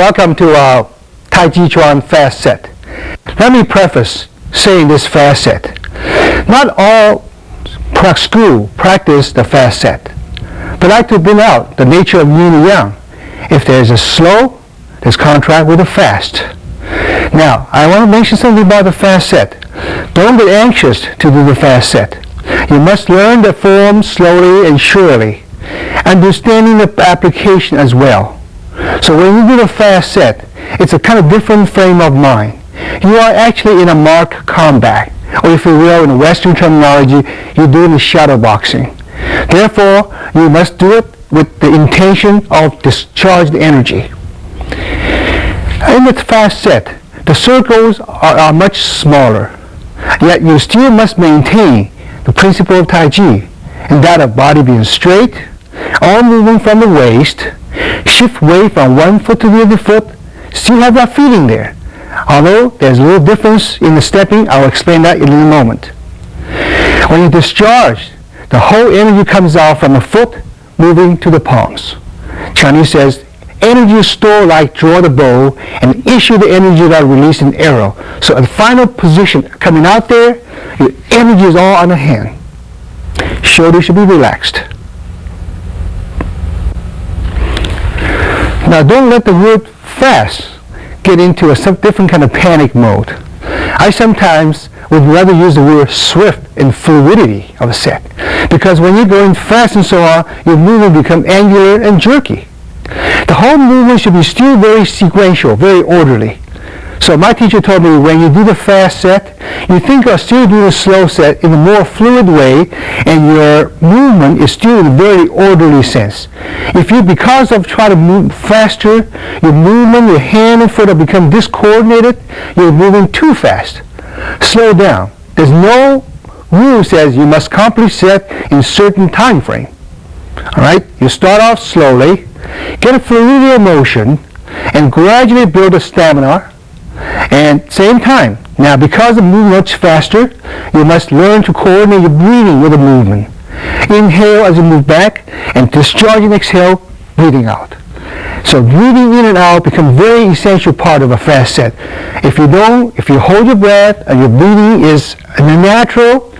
welcome to our Tai Chi Chuan fast set. Let me preface saying this fast set. Not all school practice the fast set, but I like to bring out the nature of yin and yang. If there's a slow, there's contract with a fast. Now, I want to mention something about the fast set. Don't get anxious to do the fast set. You must learn the form slowly and surely, understanding the application as well. So when you do the fast set, it's a kind of different frame of mind. You are actually in a marked combat, or if you will, in Western terminology, you're doing the shadow boxing. Therefore, you must do it with the intention of discharged energy. In the fast set, the circles are much smaller, yet you still must maintain the principle of Tai Chi, and that of body being straight, all moving from the waist, shift weight from one foot to the other foot, still have that feeling there. Although there's a little difference in the stepping, I'll explain that in a moment. When you discharge, the whole energy comes out from the foot moving to the palms. Chinese says, energy is stored like draw the bow and issue the energy that release an arrow. So at the final position coming out there, your energy is all on the hand. Shoulders should be relaxed. Now don't let the word fast get into a different kind of panic mode. I sometimes would rather use the word swift and fluidity of a set, because when you're going fast and so on, your movement becomes angular and jerky. The whole movement should be still very sequential, very orderly. So my teacher told me when you do the fast set, you think of still doing a slow set in a more fluid way, and your movement is still in a very orderly sense. If you, because of trying to move faster, your movement, your hand and foot have become discoordinated, you're moving too fast. Slow down. There's no rule that says you must complete set in certain time frame. Alright? You start off slowly, get a fluidity of motion, and gradually build a stamina. And same time, now because of moving much faster, you must learn to coordinate your breathing with the movement. Inhale as you move back, and discharge and exhale, breathing out. So breathing in and out becomes a very essential part of a fast set. If you hold your breath and your breathing is natural,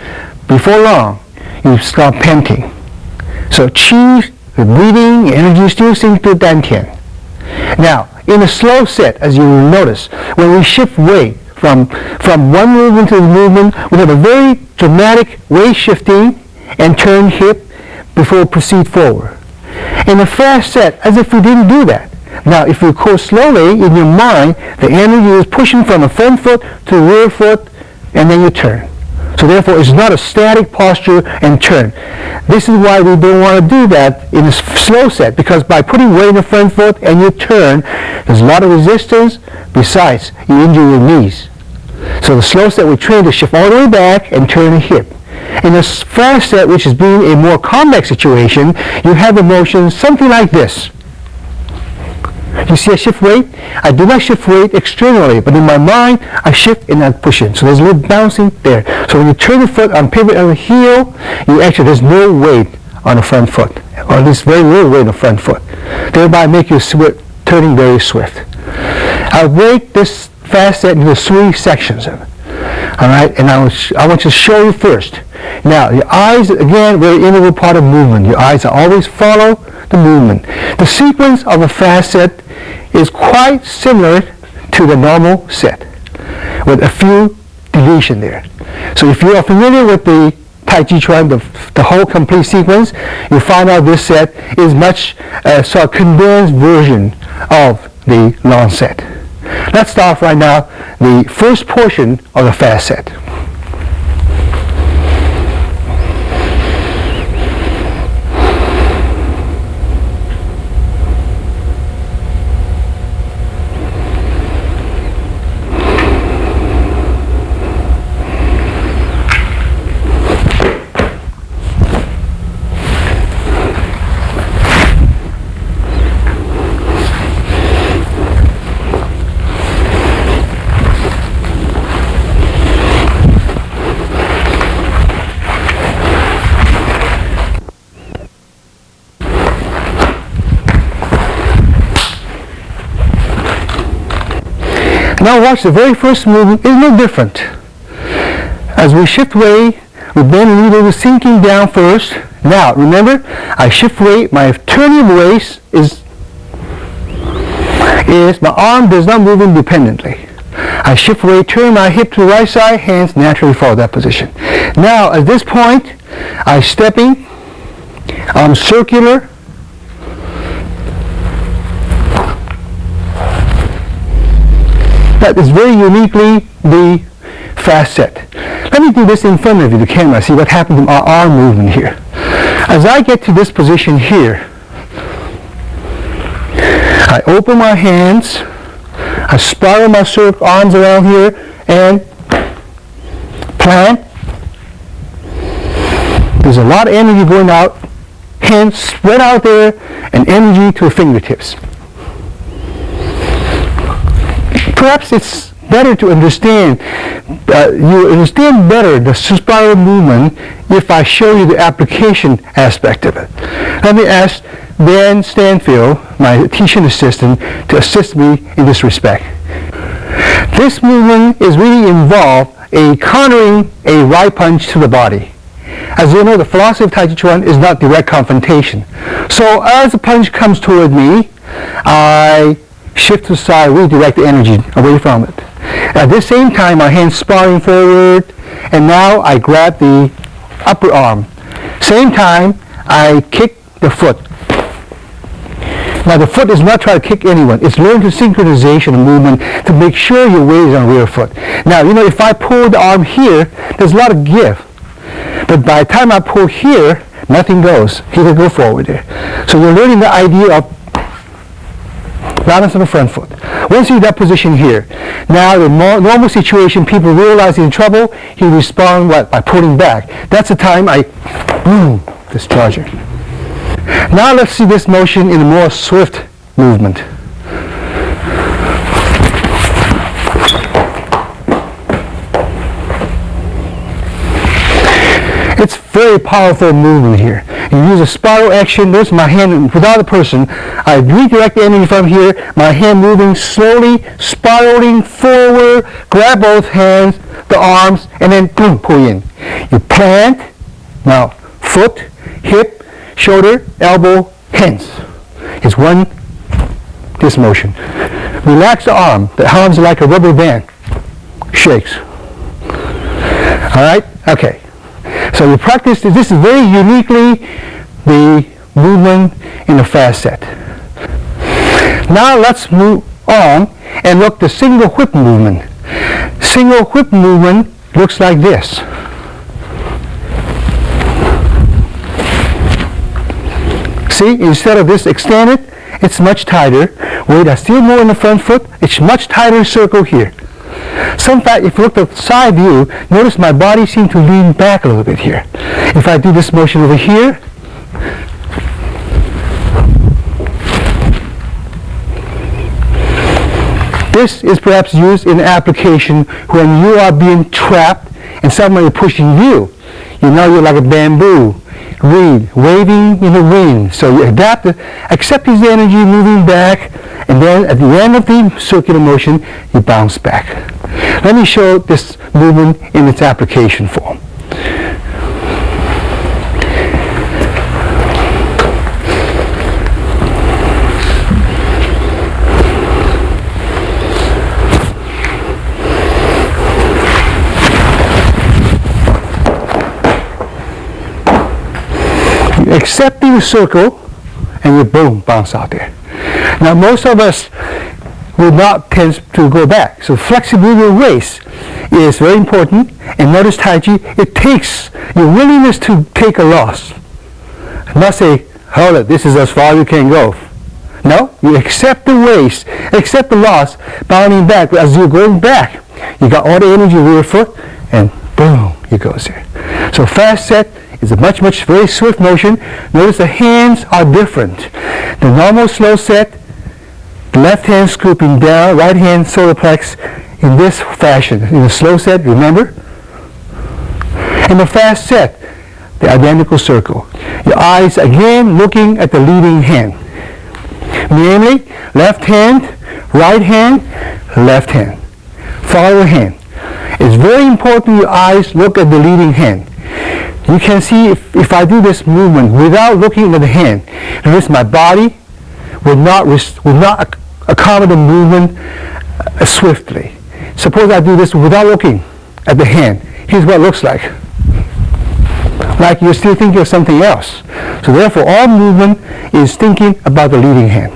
before long, you start panting. So qi, the breathing, energy still sinks to dantian. Now, in a slow set, as you will notice, when we shift weight from one movement to the movement, we have a very dramatic weight shifting and turn hip before we proceed forward. In a fast set, as if we didn't do that. Now, if you go slowly, in your mind, the energy is pushing from the front foot to the rear foot, and then you turn. So therefore, it's not a static posture and turn. This is why we don't want to do that in a slow set, because by putting weight in the front foot and you turn, there's a lot of resistance. Besides, you injure your knees. So the slow set, we train to shift all the way back and turn the hip. In a fast set, which is being a more complex situation, you have the motion something like this. You see I shift weight? I do not shift weight externally, but in my mind, I shift and I push in. So there's a little bouncing there. So when you turn the foot on pivot on the heel, there's no weight on the front foot, or at least very little weight on the front foot. Thereby make your turning very swift. I'll break this fast set into 3 sections of it. All right, and I want to show you first. Now, your eyes, again, very integral part of movement. Your eyes always follow the movement. The sequence of a fast set is quite similar to the normal set, with a few deletions there. So if you are familiar with the Tai Chi Chuan, the whole complete sequence, you find out this set is much sort of condensed version of the long set. Let's start right now the first portion of the fast set. Now watch, the very first movement is no different. As we shift weight, we bend a little, sinking down first. Now, remember, I shift weight, my turning of waist is my arm does not move independently. I shift weight, turn my hip to the right side, hands naturally follow that position. Now, at this point, I'm stepping, I'm circular. That is very uniquely the fast set. Let me do this in front of you, the camera, see what happens to my arm movement here. As I get to this position here, I open my hands, I spiral my arms around here, and plant. There's a lot of energy going out, hands spread out there, and energy to the fingertips. Perhaps it's better to understand, you understand better the spiral movement if I show you the application aspect of it. Let me ask Dan Stanfield, my teaching assistant, to assist me in this respect. This movement is really involved in countering a right punch to the body. As you know, the philosophy of Tai Chi Chuan is not direct confrontation. So as the punch comes toward me, I shift to the side, redirect the energy away from it. At the same time, my hands sparring forward, and now I grab the upper arm. Same time, I kick the foot. Now the foot is not trying to kick anyone. It's learn to synchronization of movement to make sure your weight is on the rear foot. Now, you know, if I pull the arm here, there's a lot of give. But by the time I pull here, nothing goes. He can go forward there. So you're learning the idea of balance on the front foot. Once you're in that position here, now in normal situation, people realize they're in trouble, he respond what? By pulling back. That's the time I, boom, discharge it. Now let's see this motion in a more swift movement. It's very powerful movement here. You use a spiral action. Notice my hand without a person. I redirect the energy from here. My hand moving slowly, spiraling forward. Grab both hands, the arms, and then boom, pull in. You plant. Now foot, hip, shoulder, elbow, hands. It's this motion. Relax the arm. The arms are like a rubber band. Shakes. All right? Okay. So you practice this. This is very uniquely the movement in a fast set. Now let's move on and look at the single whip movement. Single whip movement looks like this. See, instead of this extended, it's much tighter. Weight is still more in the front foot. It's much tighter circle here. So in fact, if you look at the side view, notice my body seems to lean back a little bit here. If I do this motion over here, this is perhaps used in application when you are being trapped and somebody pushing you. You know you're like a bamboo reed waving in the wind. So you adapt, accept his energy, moving back, and then at the end of the circular motion, you bounce back. Let me show this movement in its application form. Accepting the circle, and you boom, bounce out there. Now most of us will not tend to go back. So flexibility of waist is very important. And notice Tai Chi, it takes your willingness to take a loss. Not say, hold it, this is as far as you can go. No, you accept the waist, accept the loss, bounding back. But as you're going back, you got all the energy rear foot, and boom, you goes there. So fast set is a much very swift motion. Notice the hands are different. The normal slow set, the left hand scooping down, right hand solar plex in this fashion. In the slow set, remember? In the fast set, the identical circle. Your eyes again looking at the leading hand. Namely, left hand, left hand. Follow the hand. It's very important your eyes look at the leading hand. You can see if I do this movement without looking at the hand, notice my body will not accommodate movement swiftly. Suppose I do this without looking at the hand. Here's what it looks like. Like you're still thinking of something else. So therefore, all movement is thinking about the leading hand.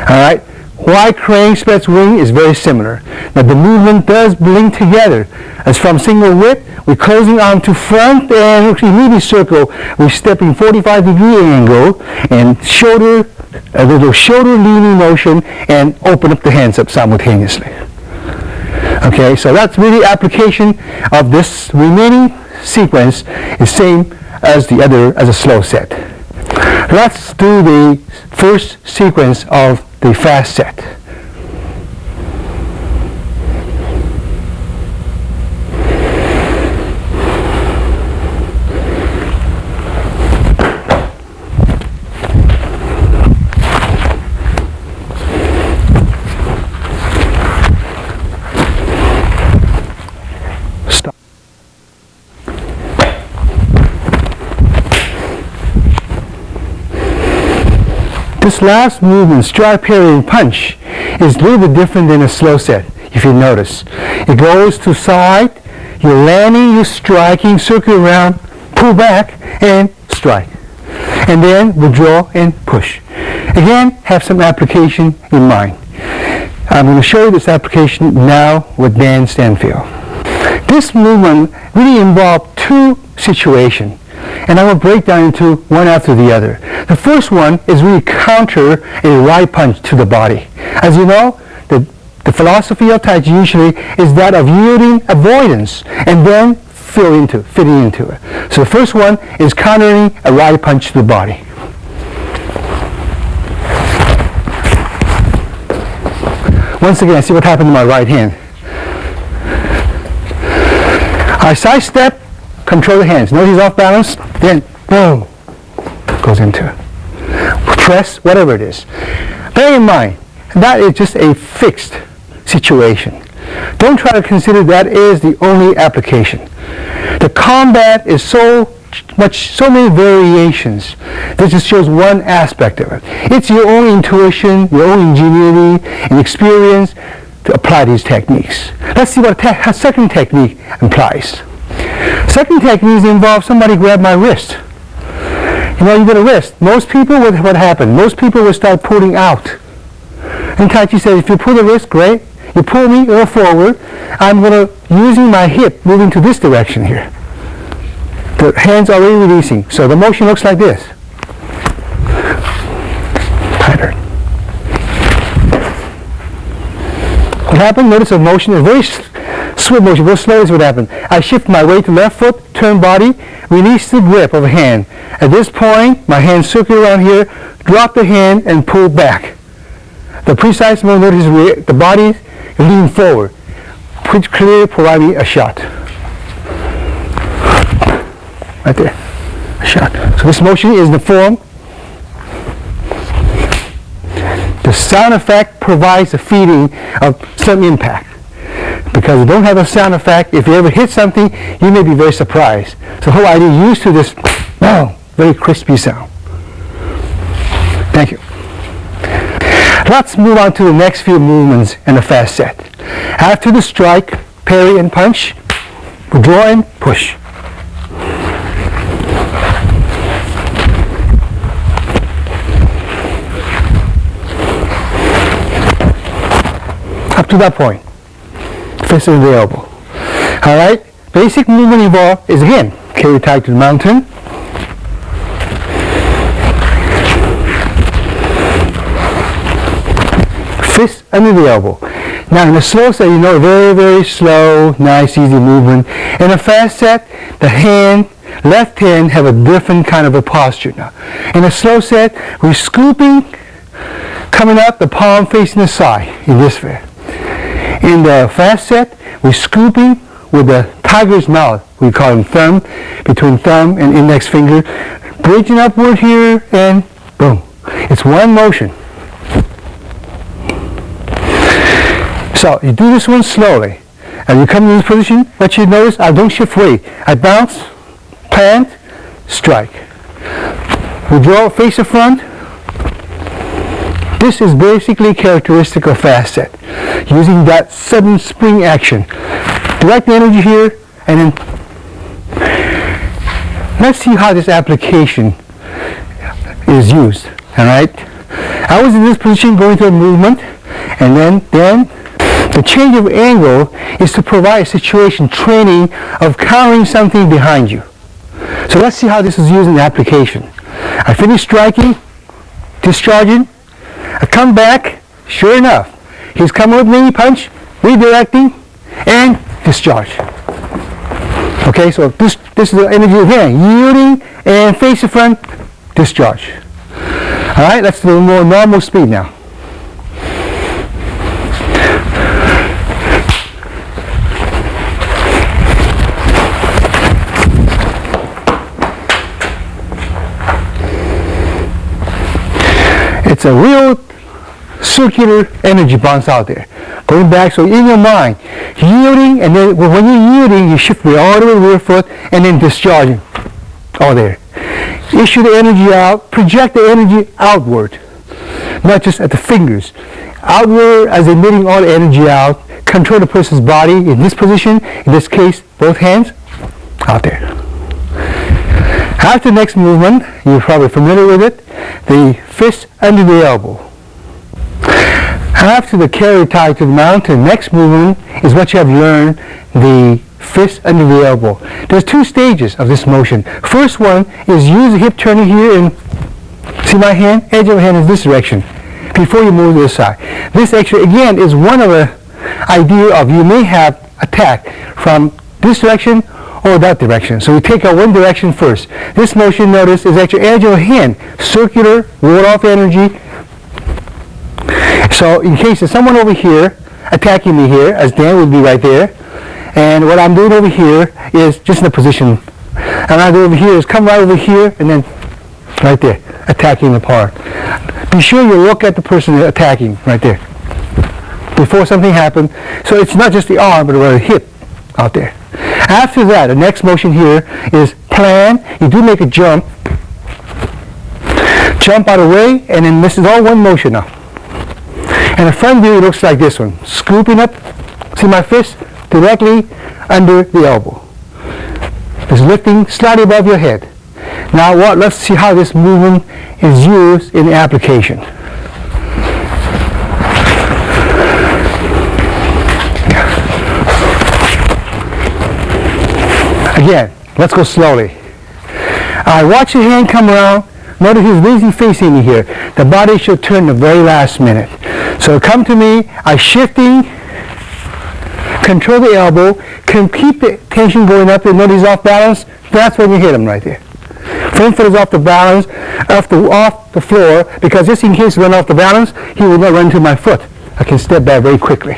All right? Why crane, spread, wing is very similar. Now the movement does blink together. As from single whip, we're closing arm to front and immediately circle. We're stepping 45-degree angle and shoulder, a little shoulder leaning motion, and open up the hands up simultaneously. Okay, so that's really application of this remaining sequence is same as the other as a slow set. Let's do the first sequence of the fast set. This last movement, strike, parry, and punch, is a little bit different than a slow set, if you notice. It goes to side, you're landing, you're striking, circle around, pull back, and strike. And then withdraw and push. Again, have some application in mind. I'm going to show you this application now with Dan Stanfield. This movement really involved two situations. And I will break down into one after the other. The first one is really counter a right punch to the body. As you know, the philosophy of Tai Chi usually is that of yielding avoidance and then fitting into it. So the first one is countering a right punch to the body. Once again, see what happened to my right hand. I sidestep, control the hands. Notice he's off balance, then boom, goes into it. Press, whatever it is. Bear in mind, that is just a fixed situation. Don't try to consider that is the only application. The combat is so many variations. This just shows one aspect of it. It's your own intuition, your own ingenuity and experience to apply these techniques. Let's see what a second technique implies. Second technique involves somebody grab my wrist. You know, you get a wrist. Most people, what happened? Most people will start pulling out. And Tai Chi says, if you pull the wrist, great. You pull me or forward, I'm going to, using my hip, moving to this direction here. The hands are already releasing. So the motion looks like this. Tighter. What happened? Notice the motion is very swift motion, very slow is what happened. I shift my weight to left foot, turn body, release the grip of a hand. At this point, my hand circle around here, drop the hand and pull back. The precise movement is the body lean forward. Pretty clear, provide me a shot. Right there, a shot. So this motion is the form. The sound effect provides a feeling of some impact. Because you don't have a sound effect, if you ever hit something, you may be very surprised. So the whole idea used to this, very crispy sound. Thank you. Let's move on to the next few movements in the fast set. After the strike, parry and punch, withdraw and push. Up to that point. Fist and the elbow. All right. Basic movement involved is again carry tight to the mountain. Fist under the elbow. Now in the slow set, you know, very, very slow, nice, easy movement. In a fast set, the hand, left hand, have a different kind of a posture now. In a slow set, we're scooping, coming up, the palm facing the side in this way. In the fast set, we're scooping with the tiger's mouth, we call him thumb, between thumb and index finger, bridging upward here, and boom. It's one motion. So you do this one slowly. And you come in this position, what you notice, I don't shift weight. I bounce, plant, strike. Withdraw, face the front. This is basically characteristic of fast set. Using that sudden spring action. Direct the energy here, and then let's see how this application is used. Alright? I was in this position going through a movement, and then the change of angle is to provide a situation training of countering something behind you. So let's see how this is used in the application. I finish striking, discharging, I come back, sure enough, he's coming with me, punch, redirecting, and discharge. Okay, so this is the energy again, yielding and face the front, discharge. Alright, let's do a more normal speed now. It's a real circular energy bounce out there. Going back, so in your mind, yielding, and then when you're yielding, you shift all the way to the rear foot, and then discharging. All there. Issue the energy out, project the energy outward, not just at the fingers. Outward as emitting all the energy out, control the person's body in this position, in this case, both hands, out there. After the next movement, you're probably familiar with it, the fist under the elbow. After the carry tied to the mountain, next movement is what you have learned, the fist under the elbow. There's two stages of this motion. First one is use the hip turning here, and see my hand? Edge of the hand is this direction before you move to the side. This actually, again, is one of the idea of you may have attack from this direction or that direction. So we take out one direction first. This motion, notice, is actually edge of the hand, circular, ward off energy. So in case there's someone over here attacking me here, as Dan would be right there, and what I'm doing over here is just in a position. And what I do over here is come right over here and then right there, attacking the part. Be sure you look at the person attacking right there before something happens. So it's not just the arm, but the hip out there. After that, the next motion here is plan. You do make a jump. Jump out of the way, and then this is all one motion now. And the front view looks like this one. Scooping up, see my fist? Directly under the elbow. It's lifting slightly above your head. Now let's see how this movement is used in the application. Again, let's go slowly. I watch the hand come around. Notice he's basically facing me here. The body should turn the very last minute. So come to me, I'm shifting, control the elbow, can keep the tension going up and notice he's off balance. That's when you hit him right there. Front foot is off the balance, off the floor, because just in case he run off the balance, he will not run to my foot. I can step back very quickly.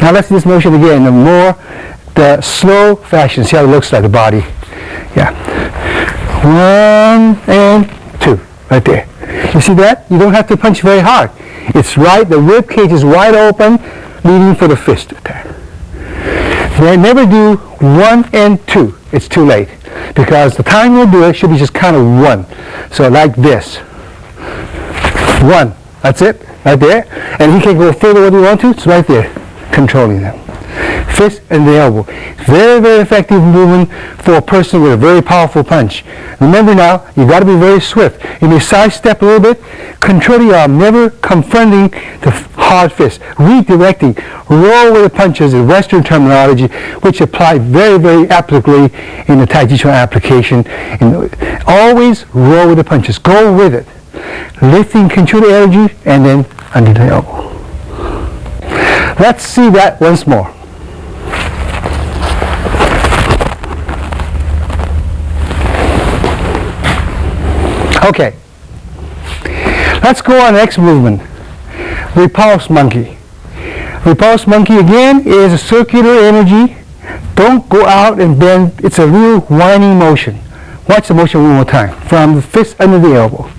Now let's do this motion again, the slow fashion. See how it looks like the body. Yeah. 1 and 2, right there. You see that? You don't have to punch very hard. It's right, the rib cage is wide open, leading for the fist attack. Then never do 1 and 2. It's too late. Because the time you'll do it should be just kind of 1. So like this. 1. That's it, right there. And he can go further when you want to. It's right there, controlling them. Fist and the elbow. Very, very effective movement for a person with a very powerful punch. Remember now, you got to be very swift. You may sidestep a little bit, control the arm, never confronting the hard fist. Redirecting, roll with the punches is Western terminology, which apply very, very applicably in the Tai Chi Chuan application. Always roll with the punches. Go with it. Lifting, control the energy, and then under the elbow. Let's see that once more. Okay, let's go on the next movement. Repulse monkey. Repulse monkey again is a circular energy. Don't go out and bend. It's a real winding motion. Watch the motion one more time. From the fist under the elbow.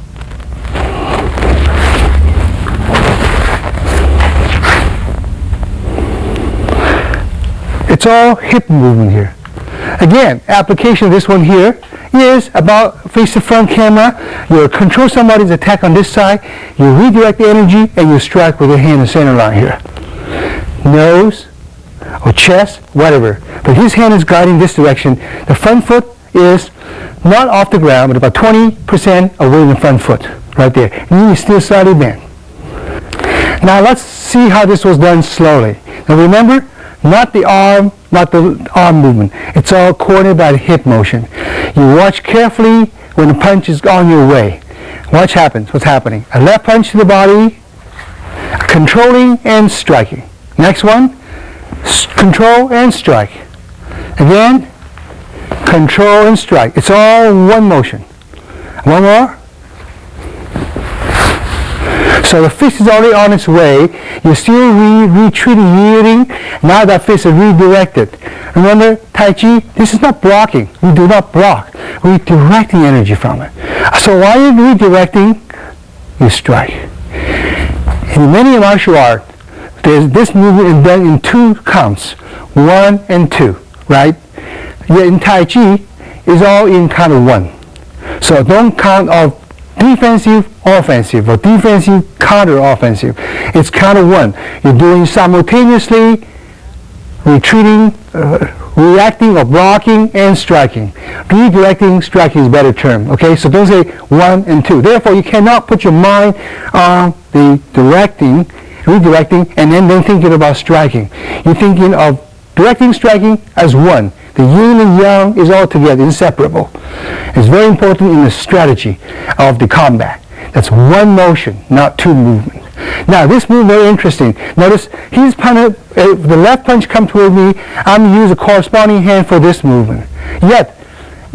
all hip movement here. Again, application of this one here is about face the front camera. You control somebody's attack on this side. You redirect the energy and you strike with your hand in the center line here. Nose or chest, whatever. But his hand is guiding this direction. The front foot is not off the ground, but about 20% away from the front foot. Right there. Knee is still slightly bent. Now let's see how this was done slowly. Now remember, not the arm movement. It's all coordinated by the hip motion. You watch carefully when the punch is on your way. Watch what's happening. A left punch to the body, controlling and striking. Next one, control and strike. Again, control and strike. It's all one motion. One more. So the fist is already on its way. You're still retreating, yielding. Now that fist is redirected. Remember, Tai Chi, this is not blocking. We do not block. We're directing energy from it. So while you're redirecting, you strike. In many martial arts, this movement is done in 2 counts. 1 and 2, right? Yet in Tai Chi, it's all in count of 1. So don't count of defensive, offensive, or defensive, counter-offensive. It's count of 1. You're doing simultaneously retreating, reacting, or blocking, and striking. Redirecting, striking is a better term. Okay, so don't say 1 and 2. Therefore, you cannot put your mind on the redirecting, and then thinking about striking. You're thinking of directing, striking as 1. The yin and yang is all together, inseparable. It's very important in the strategy of the combat. That's 1 motion, not 2 movements. Now, this move is very interesting. Notice, if the left punch comes toward me, I'm going to use a corresponding hand for this movement. Yet,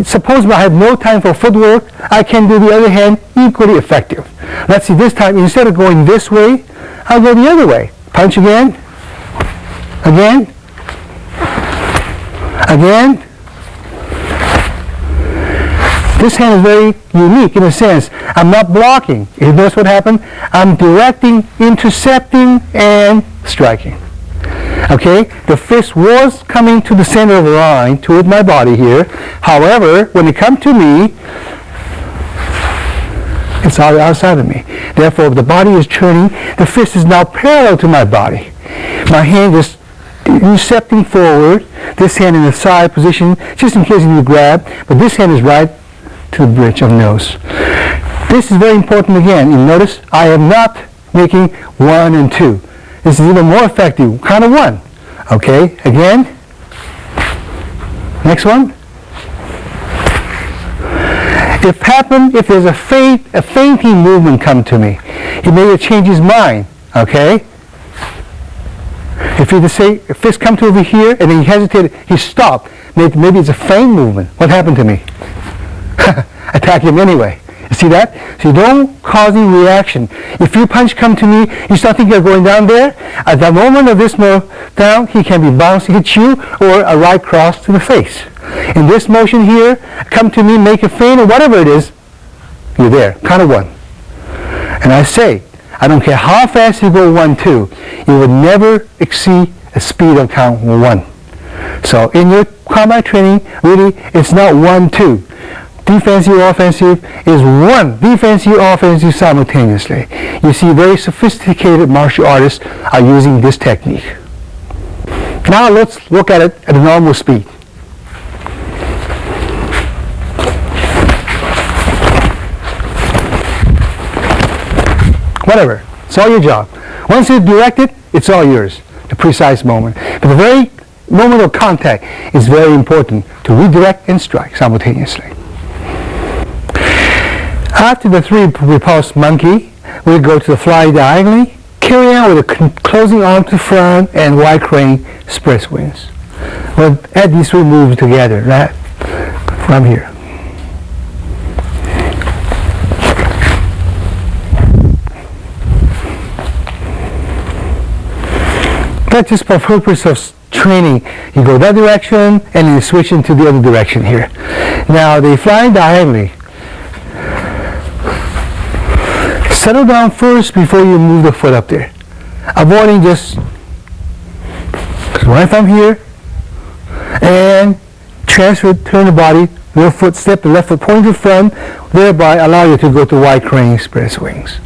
suppose I have no time for footwork, I can do the other hand equally effective. Let's see, this time, instead of going this way, I'll go the other way. Punch again. Again. Again. This hand is very unique in a sense. I'm not blocking. You notice what happened? I'm directing, intercepting, and striking. Okay? The fist was coming to the center of the line toward my body here. However, when it comes to me, it's outside of me. Therefore, if the body is turning, the fist is now parallel to my body. My hand is intercepting forward, this hand in the side position, just in case you need to grab, but this hand is right to the bridge of the nose. This is very important again. You notice I am not making 1 and 2. This is even more effective. Count of 1. Okay, again. Next one. If there's a fainting movement come to me, he may change his mind. Okay. If you just say, if fist come to over here, and then he hesitated, he stopped. Maybe it's a feint movement. What happened to me? Attack him anyway. You see that? So you don't cause any reaction. If your punch come to me, you start thinking of going down there. At the moment of this move down, he can be bounced, hit you, or a right cross to the face. In this motion here, come to me, make a feint, or whatever it is, you're there. Count of 1. And I say, I don't care how fast you go 1, 2, you would never exceed a speed of count 1. So in your combat training, really, it's not 1, 2. Defensive, offensive is 1 defensive, offensive simultaneously. You see, very sophisticated martial artists are using this technique. Now let's look at it at a normal speed. Whatever. It's all your job. Once you direct it, it's all yours. The precise moment. But the very moment of contact is very important to redirect and strike simultaneously. After the 3 repulse monkey, we'll go to the fly diagonally, carry on with a closing arm to front and wide crane split wings. We'll add these 3 moves together, right? From here. That's just for purpose of training. You go that direction and you switch into the other direction here. Now the flying diagonally. Settle down first before you move the foot up there. Avoiding just, because when I'm here, and transfer, turn the body, your foot, step the left foot, point to the front, thereby allow you to go to wide crane express wings.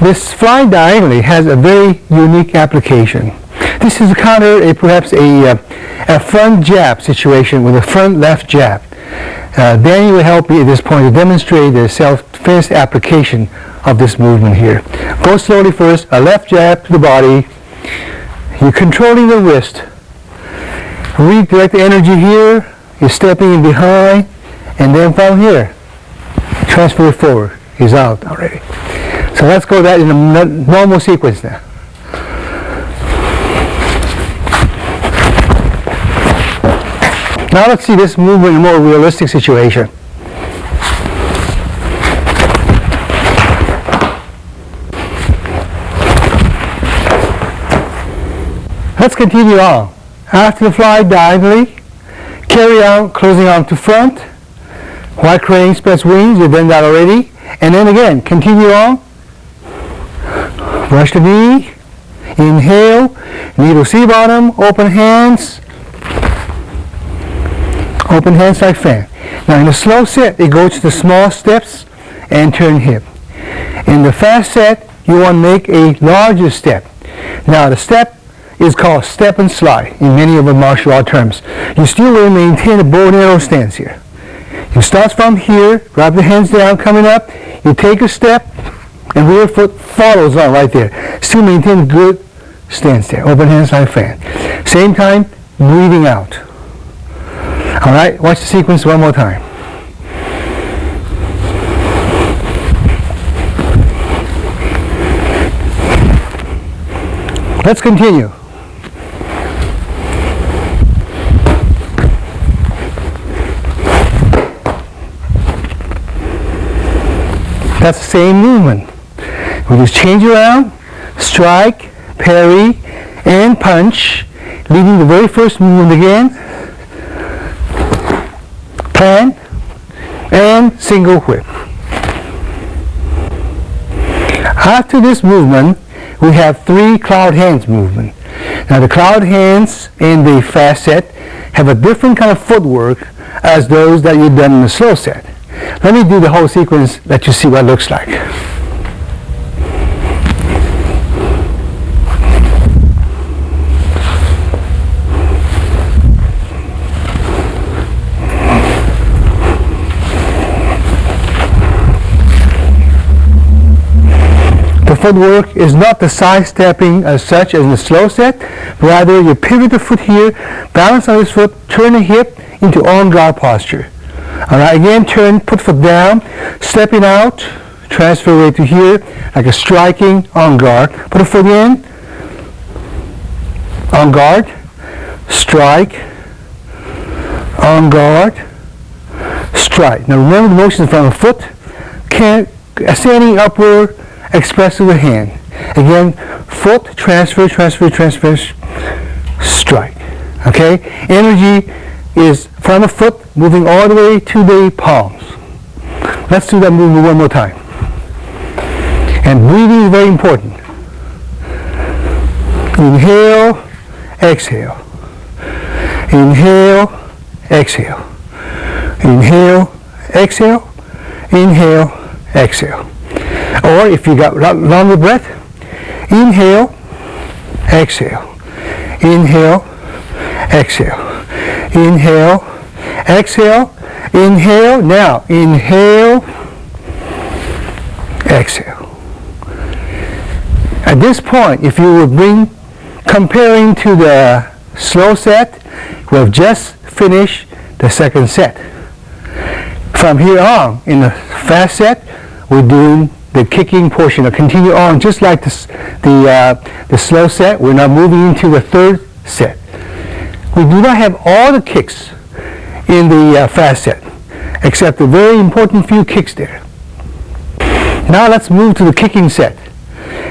This fly diagonally has a very unique application. This is perhaps a front jab situation with a front left jab. Danny will help me at this point to demonstrate the self-defense application of this movement here. Go slowly first, a left jab to the body. You're controlling the wrist. Redirect the energy here. You're stepping in behind, and then from here, transfer it forward. He's out already. So let's go that in a normal sequence now. Now let's see this movement in a more realistic situation. Let's continue on. After the fly diagonally, carry on, closing on to front, wide crane express wings, you've done that already. And then again, continue on. Brush the knee, inhale, knee to C-bottom, open hands like fan. Now in the slow set, it goes to the small steps and turn hip. In the fast set, you want to make a larger step. Now the step is called step and slide in many of the martial art terms. You still will maintain a bow and arrow stance here. You start from here, grab the hands down, coming up, you take a step, and rear foot follows on right there. Still maintain a good stance there. Open hands like fan. Same time, breathing out. All right, watch the sequence one more time. Let's continue. That's the same movement. We just change around, strike, parry, and punch, leading the very first movement again, plan, and single whip. After this movement, we have 3 cloud hands movement. Now the cloud hands in the fast set have a different kind of footwork as those that you've done in the slow set. Let me do the whole sequence, let you see what it looks like. The footwork is not the sidestepping as such as in the slow set, but rather you pivot the foot here, balance on this foot, turn the hip into on guard posture. All right, again, turn, put foot down, stepping out, transfer weight to here, like a striking on guard. Put a foot in, on guard, strike, on guard, strike. Now remember the motion from the foot, ascending upward, express with the hand. Again, foot, transfer, transfer, transfer, strike. Okay, energy is from the foot moving all the way to the palms. Let's do that movement one more time. And breathing is very important. Inhale, exhale. Inhale, exhale. Inhale, exhale. Inhale, exhale. Or if you got longer breath, inhale, exhale. Inhale, exhale. Inhale, exhale, inhale. Now, inhale, exhale. At this point, if you will comparing to the slow set, we have just finished the second set. From here on, in the fast set, we're doing the kicking portion. Continue on just like the slow set. We're now moving into the third set. We do not have all the kicks in the fast set, except a very important few kicks there. Now let's move to the kicking set.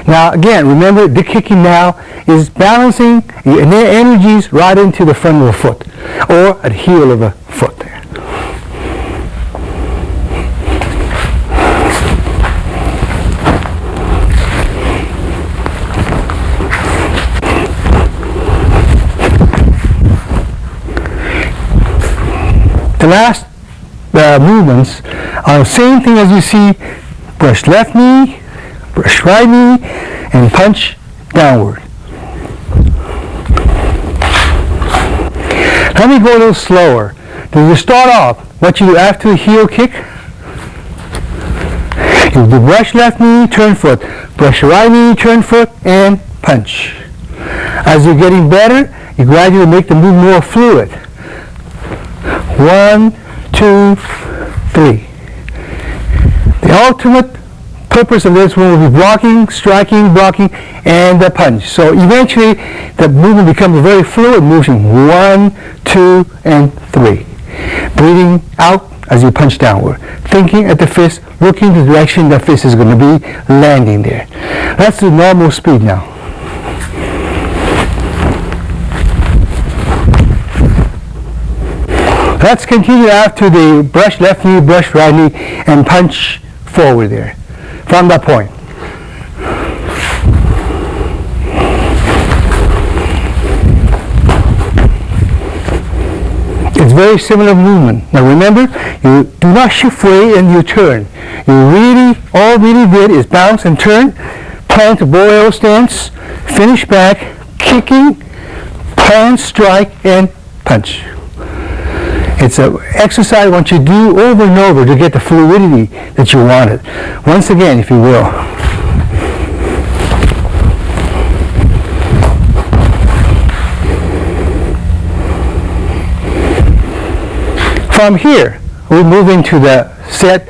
Now again, remember the kicking now is balancing your energies right into the front of the foot or at the heel of the foot there. The last movements are the same thing as you see: brush left knee, brush right knee, and punch downward. Let me go a little slower. Then you start off, what you do after the heel kick, you do brush left knee, turn foot, brush right knee, turn foot, and punch. As you're getting better, you gradually make the move more fluid. 1, 2, 3. The ultimate purpose of this one will be blocking, striking, blocking, and the punch. So eventually, the movement becomes a very fluid motion. 1, 2, and 3. Breathing out as you punch downward. Thinking at the fist, looking the direction the fist is going to be, landing there. That's the normal speed now. Let's continue after the brush left knee, brush right knee, and punch forward there. From that point. It's very similar movement. Now remember, you do not shift weight and you turn. All really did is bounce and turn, plant to bow arrow stance, finish back, kicking, plant, strike, and punch. It's an exercise I want you to do over and over to get the fluidity that you wanted. Once again, if you will. From here, we move into the set.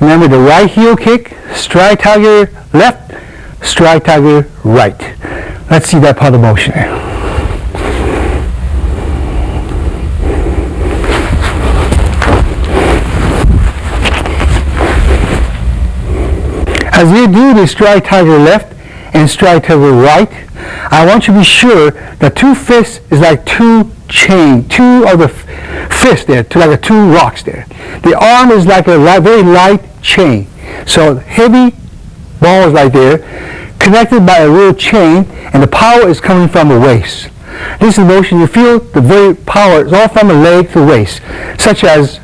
Remember the right heel kick, strike tiger left, strike tiger right. Let's see that part of the motion. As you do the strike tiger left and strike tiger right, I want you to be sure that two fists is like two of the fists there, like two rocks there. The arm is like a very light chain. So heavy balls right there, connected by a real chain, and the power is coming from the waist. This is motion you feel the very power is all from the leg to the waist, such as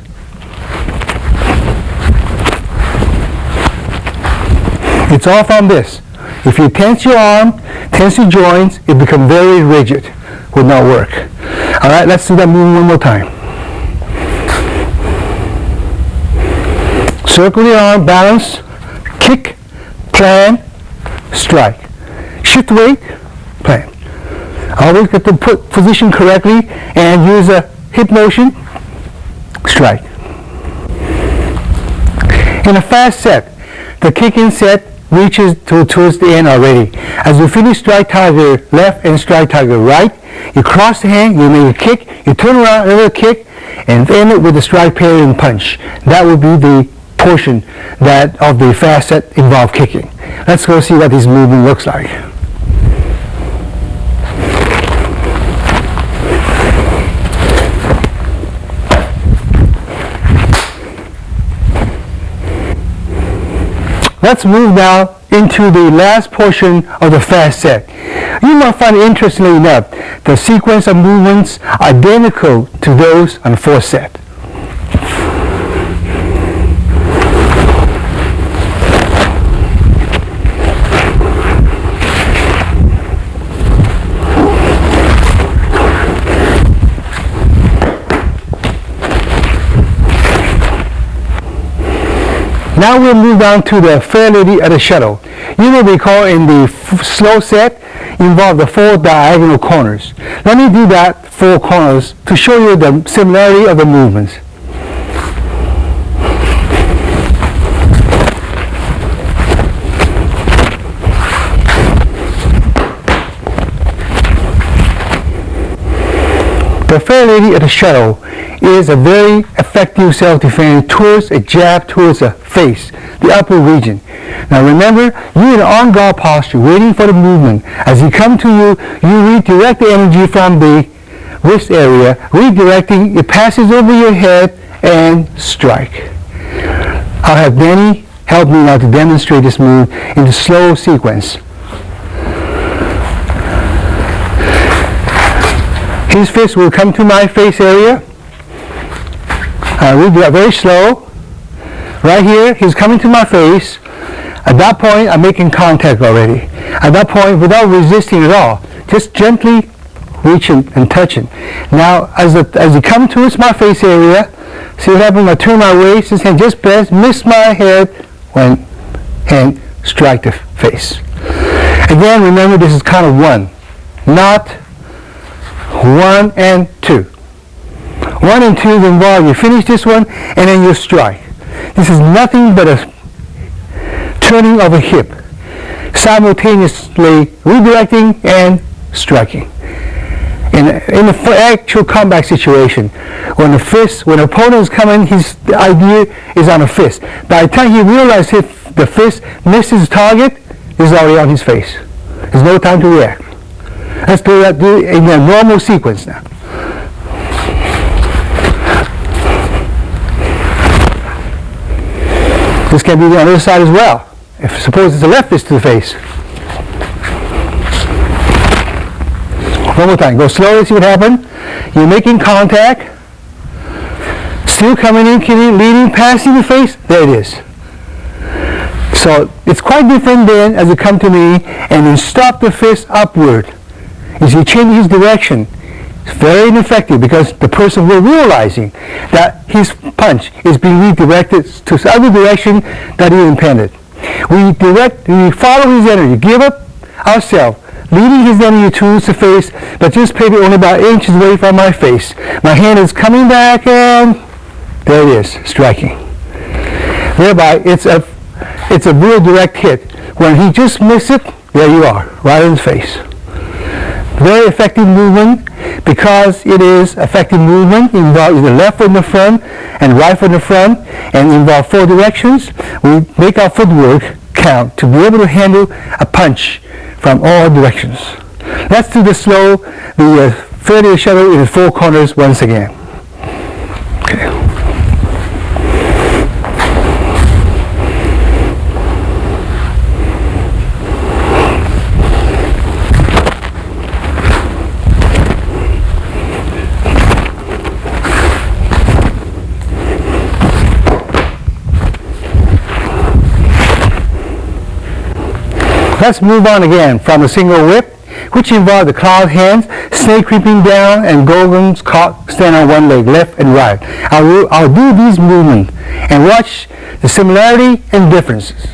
it's all from this. If you tense your arm, tense your joints, it becomes very rigid. Will not work. All right, let's do that move one more time. Circle the arm, balance, kick, plan, strike. Shift weight, plan. Always get to put position correctly and use a hip motion, strike. In a fast set, the kick-in set reaches towards the end already. As you finish strike tiger left and strike tiger right, you cross the hand, you make a kick, you turn around, another kick, and end it with a strike, parry, and punch. That would be the portion that of the fast set involve kicking. Let's go see what this movement looks like. Let's move now into the last portion of the fast set. You might find it interestingly enough, the sequence of movements are identical to those on the fourth set. Now we'll move down to the Fair Lady at the Shuttle. You may recall in the slow set involved the 4 diagonal corners. Let me do that 4 corners to show you the similarity of the movements. The Fair Lady at the Shuttle is a very effective self-defense towards a jab towards the face, the upper region. Now remember, you're in on guard posture, waiting for the movement. As he comes to you, you redirect the energy from the wrist area, redirecting, it passes over your head and strike. I'll have Danny help me now to demonstrate this move in the slow sequence. His fist will come to my face area. We do it very slow. Right here, he's coming to my face. At that point, I'm making contact already. At that point, without resisting at all, just gently reaching and touching. Now, as he comes towards my face area, see what happens? I turn my waist, his hand just miss my head when hand strike the face. Again, remember this is count of 1, not 1 and 2. 1 and 2 is involved. You finish this one and then you strike. This is nothing but a turning of a hip, simultaneously redirecting and striking. In the actual combat situation, when the opponent is coming, the idea is on a fist. By the time he realizes if the fist misses his target, it's already on his face. There's no time to react. Let's do that in a normal sequence now. This can be the other side as well. If suppose it's a left fist to the face. One more time. Go slowly, see what happens. You're making contact. Still coming in, leading, passing the face. There it is. So it's quite different than as you come to me and then stop the fist upward. As you change his direction, it's very ineffective because the person will realizing that his punch is being redirected to the other direction that he intended. We follow his energy, give up ourselves, leading his energy towards the face, but just maybe only about inches away from my face. My hand is coming back and there it is, striking. Thereby, it's a real direct hit. When he just misses it, there you are, right in his face. Very effective movement because it is effective movement, involves either left foot in the front and right foot in the front and involve 4 directions. We make our footwork count to be able to handle a punch from all directions. Let's do the slow, the failure shuttle in the 4 corners once again. Okay. Let's move on again from a single whip, which involves the cloud hands, snake creeping down, and Gorgon's cock stand on one leg, left and right. I'll do these movements and watch the similarity and differences.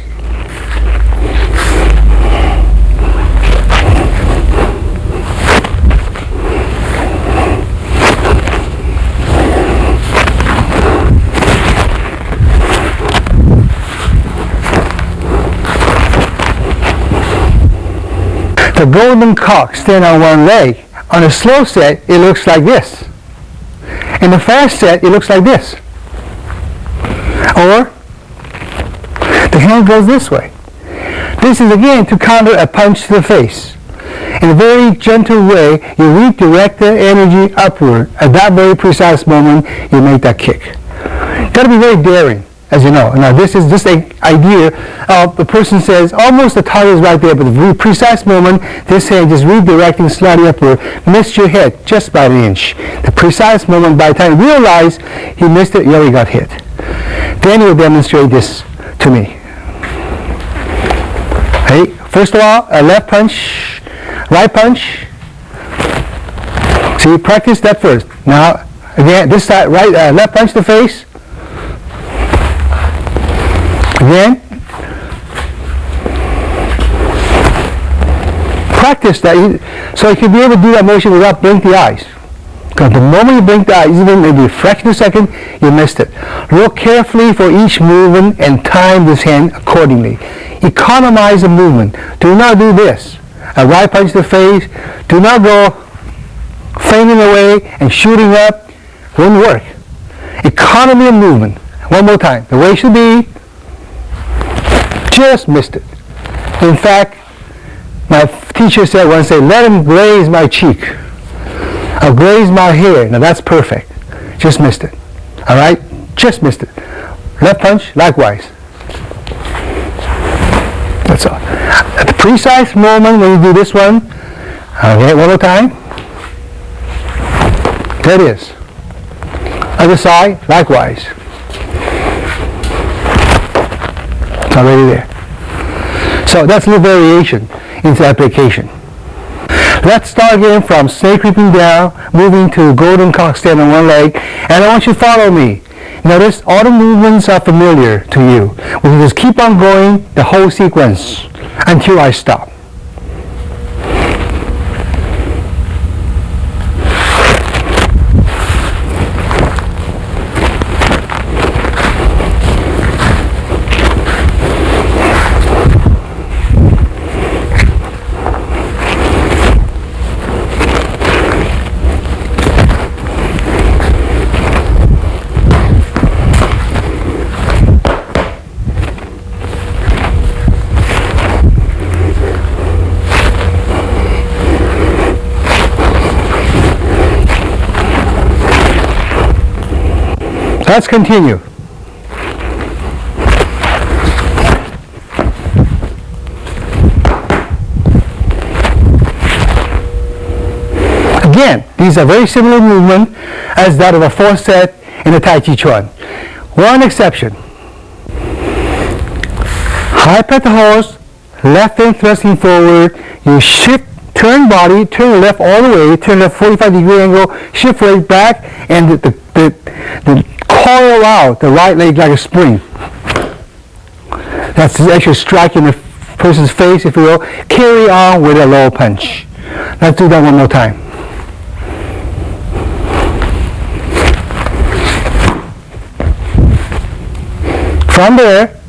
The golden cock stand on one leg. On a slow set, it looks like this. In the fast set, it looks like this. Or the hand goes this way. This is again to counter a punch to the face. In a very gentle way, you redirect the energy upward. At that very precise moment, you make that kick. Got to be very daring, as you know. Now this is just an idea of the person says almost the target is right there, but the very precise moment, this hand just redirecting slightly upward, missed your head just by an inch. The precise moment, by the time you realize he missed it, you already got hit. Then he will demonstrate this to me. Hey, first of all, a left punch, right punch. See, practice that first. Now, again, this side, right, left punch to the face. Again, practice that so you can be able to do that motion without blinking the eyes. Because the moment you blink the eyes, even maybe a fraction of a second, you missed it. Look carefully for each movement and time this hand accordingly. Economize the movement. Do not do this. A right punch to the face. Do not go fainting away and shooting up. Wouldn't work. Economy of movement. One more time. The way it should be. Just missed it. In fact, my teacher said once, let him glaze my cheek. I'll glaze my hair. Now that's perfect. Just missed it. All right? Just missed it. Left punch, likewise. That's all. At the precise moment when you do this one, okay, one more time. There it is. Other side, likewise. It's already there. So that's a little variation into application. Let's start again from snake creeping down, moving to golden cock stand on one leg, and I want you to follow me. Notice all the movements are familiar to you. We can just keep on going the whole sequence until I stop. Let's continue. Again, these are very similar movement as that of a fourth set in the Tai Chi Chuan. One exception. High pet the horse, left hand thrusting forward, you shift, turn body, turn left all the way, turn left 45-degree angle, shift leg back, and the coil out the right leg like a spring. That's actually striking the person's face, if you will. Carry on with a low punch. Let's do that one more time. From there,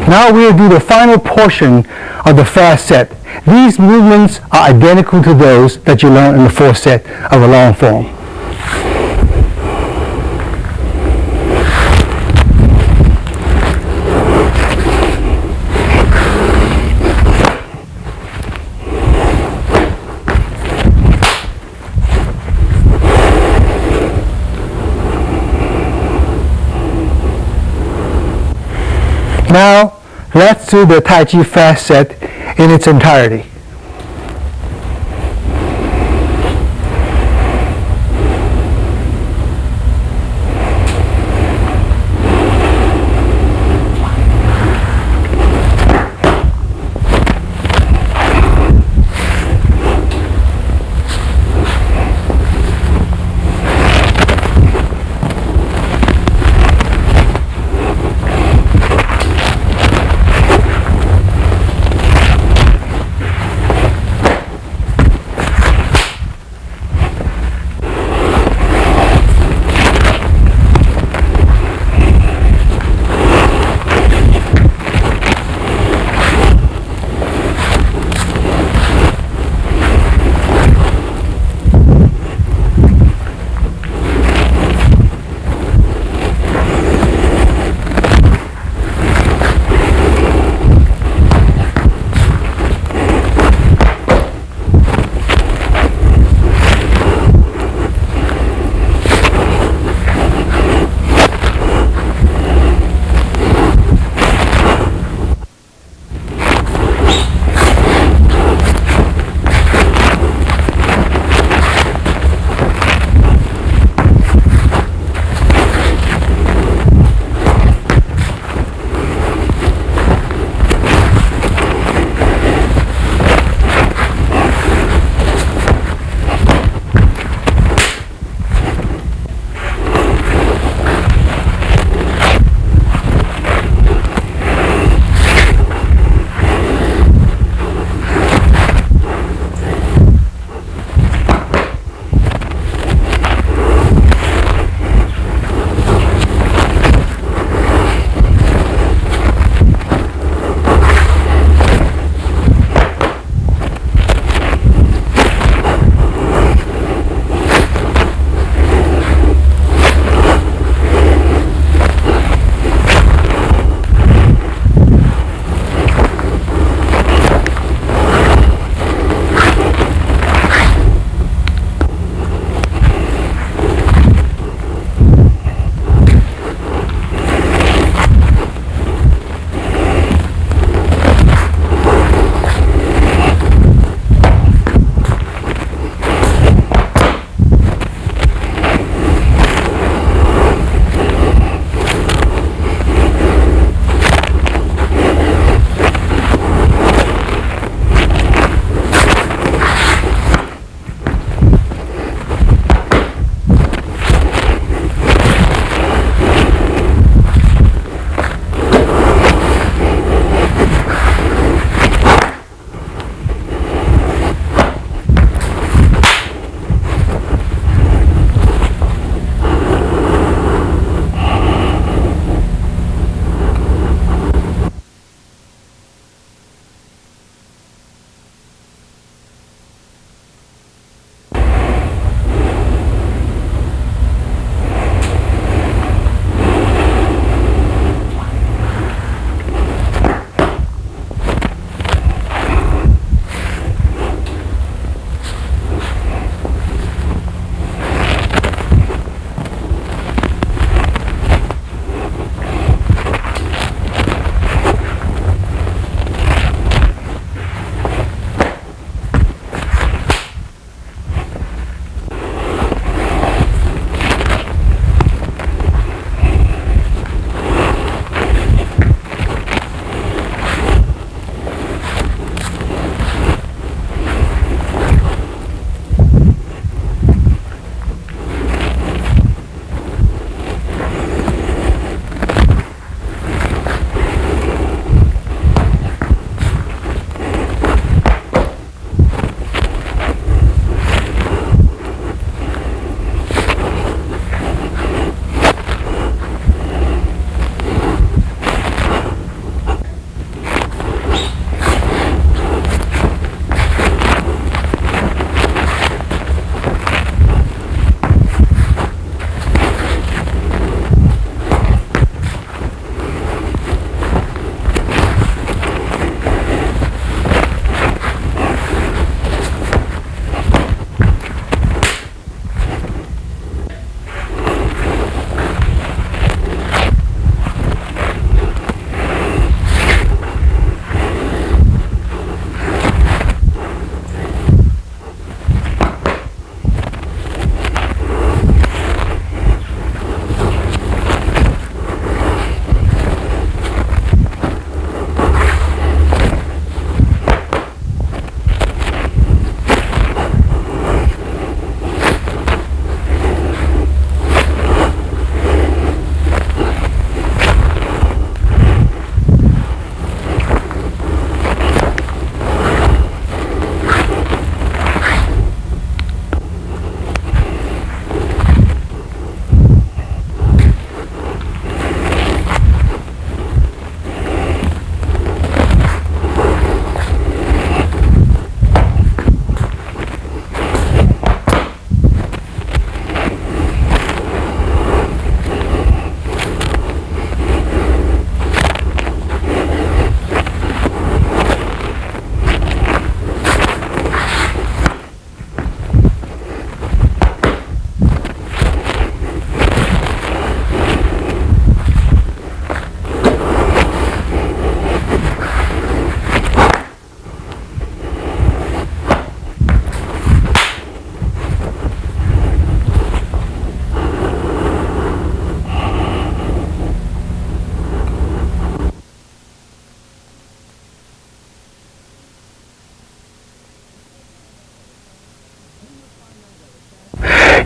now we'll do the final portion of the fast set. These movements are identical to those that you learned in the fourth set of a long form. Now, let's do the Tai Chi fast set in its entirety.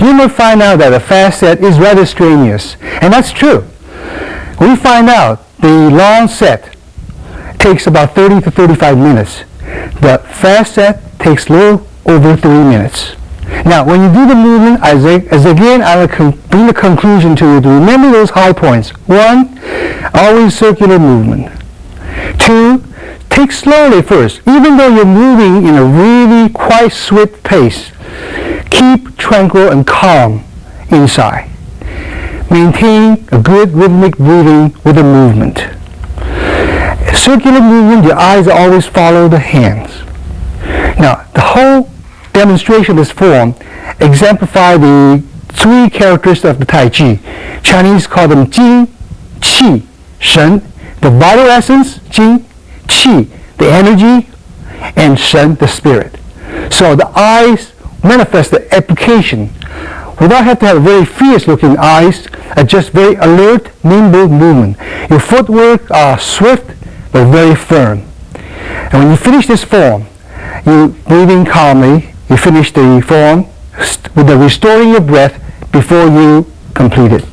you will find out that a fast set is rather strenuous. And that's true. We find out the long set takes about 30 to 35 minutes. The fast set takes a little over 3 minutes. Now, when you do the movement, as again, I will bring the conclusion to you to remember those high points. 1, always circular movement. 2, take slowly first. Even though you're moving in a really quite swift pace, keep tranquil and calm inside. Maintain a good rhythmic breathing with the movement. Circular movement, your eyes always follow the hands. Now, the whole demonstration of this form exemplify the 3 characteristics of the Tai Chi. Chinese call them Jing, Qi, Shen. The vital essence, Jing, Qi, the energy, and Shen, the spirit. So the eyes manifest the application. Without having to have very fierce looking eyes, are just very alert, nimble movement. Your footwork are swift but very firm. And when you finish this form, you breathing calmly, you finish the form with the restoring your breath before you complete it.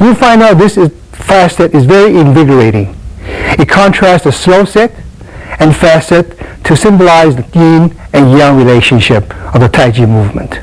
You find out this fast set is very invigorating. It contrasts the slow set and fast set to symbolize the yin and yang relationship of the Tai Chi movement.